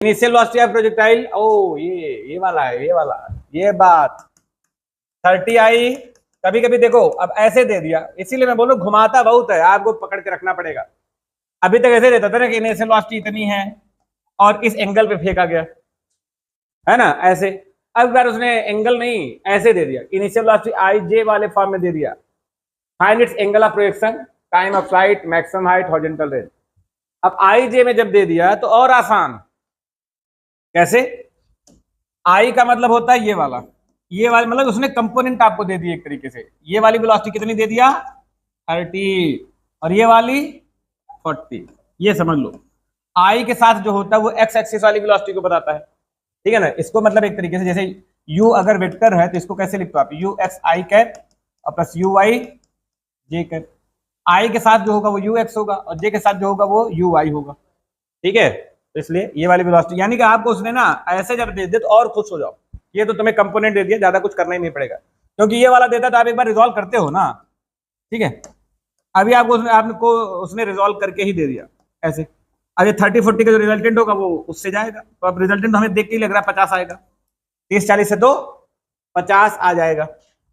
Initial velocity of projectile, ओ ये वाला है, ये वाला, ये बात 30 आई। कभी कभी देखो अब ऐसे दे दिया, इसीलिए मैं बोलूं घुमाता बहुत है, आपको पकड़ के रखना पड़ेगा। अभी तक ऐसे देता था ना कि इनिशियल वेलोसिटी इतनी है और इस एंगल पे फेंका गया है ना, ऐसे। अब बार उसने एंगल नहीं, ऐसे दे दिया, इनिशियल वेलोसिटी आई जे वाले फॉर्म में दे दिया। Find its angle of projection, time of flight, maximum height, horizontal range. अब आई जे में जब दे दिया तो और आसान, कैसे? आई का मतलब होता है ये वाला, ये वाला मतलब उसने कंपोनेंट आपको दे दी एक तरीके से। ये वाली वेलोसिटी कितनी दे दिया? 30, और ये वाली 40। ये समझ लो आई के साथ जो होता है वो एक्स एक्सिस वाली वेलोसिटी को बताता है, ठीक है ना। इसको मतलब एक तरीके से जैसे u अगर वेक्टर है तो इसको कैसे लिखते हो आप? यू एक्स आई कैप और plus U Y J cap. I के साथ जो होगा वो यू एक्स होगा और जे के साथ जो होगा वो यू वाई होगा, ठीक है। तो इसलिए ये वाली वेलोसिटी, यानी कि आपको उसने ना ऐसे जब दे दे तो और खुश हो जाओ, ये तो तुम्हें कंपोनेंट दे दिया, ज्यादा कुछ करना ही नहीं पड़ेगा, क्योंकि ये वाला देता तो आप एक बार रिजॉल्व करते हो ना, ठीक है। अभी आपको उसने रिजॉल्व करके ही दे दिया ऐसे। अब ये 30-40 का जो रिजल्टेंट होगा वो उससे जाएगा, तो अब रिजल्टेंट हमें देख के ही लग रहा है 50 आएगा। 30-40 से तो 50 आ जाएगा।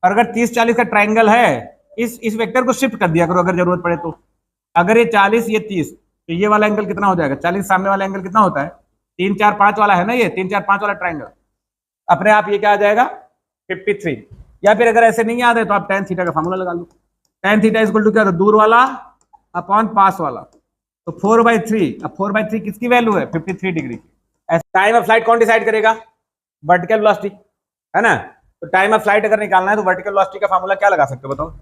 और अगर 30-40 का ट्राइंगल है, इस वेक्टर को शिफ्ट कर दिया करो अगर जरूरत पड़े तो। अगर ये 40 ये 30, तो ये वाला एंगल कितना हो जाएगा? 40 सामने वाला एंगल कितना होता है? 3 4 5 वाला है ना, ये 3 4 5 वाला ट्राइंगल, अपने आप ये क्या आ जाएगा? 53। या फिर अगर ऐसे नहीं याद है तो आप tan थीटा का फॉर्मूला लगा लो। tan थीटा इक्वल टू क्या होता है? दूर वाला अपॉन पास वाला, तो 4/3। अब 4/3 किसकी वैल्यू है? 53 डिग्री की। टाइम ऑफ फ्लाइट कौन डिसाइड करेगा? वर्टिकल वेलोसिटी, है ना। तो टाइम ऑफ फ्लाइट अगर निकालना है तो वर्टिकल वेलोसिटी का फॉर्मूला क्या लगा सकते हो बताओ?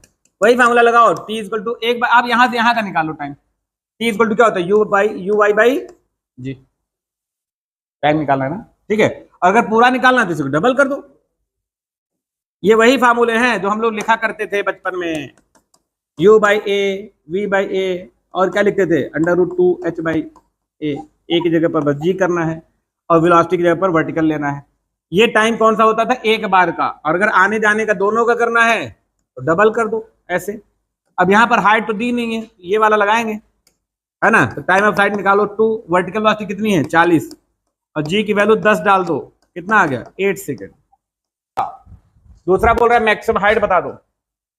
वही फॉर्मूला लगाओ, t इक्वल टू एक, आप यहां से यहां का निकालो टाइम। t इक्वल टू क्या होता है? U Y by G, time निकालना है ना, ठीक है। अगर पूरा निकालना है तो इसको डबल कर दो। ये वही फार्मूले हैं जो हम लोग लिखा करते थे बचपन में, u by A, v by A, और क्या लिखते थे? √2h/a। ए की जगह पर बस g करना है और वेलोसिटी की जगह पर वर्टिकल लेना है। ये टाइम कौन सा होता था? एक बार का, और अगर आने जाने का दोनों का करना है तो डबल कर दो ऐसे। अब यहाँ पर हाइट तो दी नहीं है, ये वाला लगाएंगे, है ना। तो टाइम ऑफ फ्लाइट निकालो 2, वर्टिकल वेलोसिटी कितनी है? 40, और g की वैल्यू 10 डाल दो, कितना आ गया? 8 सेकेंड। दूसरा बोल रहा है मैक्सिमम हाइट बता दो,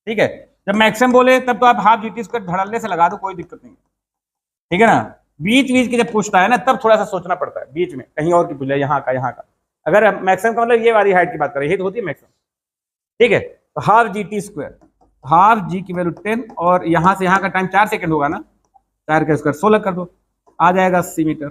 ठीक है। जब मैक्सिमम बोले तब तो आप हाफ जीटी स्क्वायर धड़ल्ले से लगा दो, कोई दिक्कत नहीं, ठीक है ना। बीच बीच के जब पूछता है ना तब थोड़ा सा सोचना पड़ता है, बीच में कहीं और की पूछ ले, यहाँ का। अगर मैक्सिमम का मतलब ये वाली हाइट की बात करें, ये तो होती है मैक्सिमम, ठीक है। तो हाफ जीटी स्क्वायर, हाफ जी की वैल्यू 10, और यहाँ से यहाँ का टाइम 4 सेकंड होगा ना, 4 का स्क्वायर 16 कर दो, आ जाएगा 80 मीटर।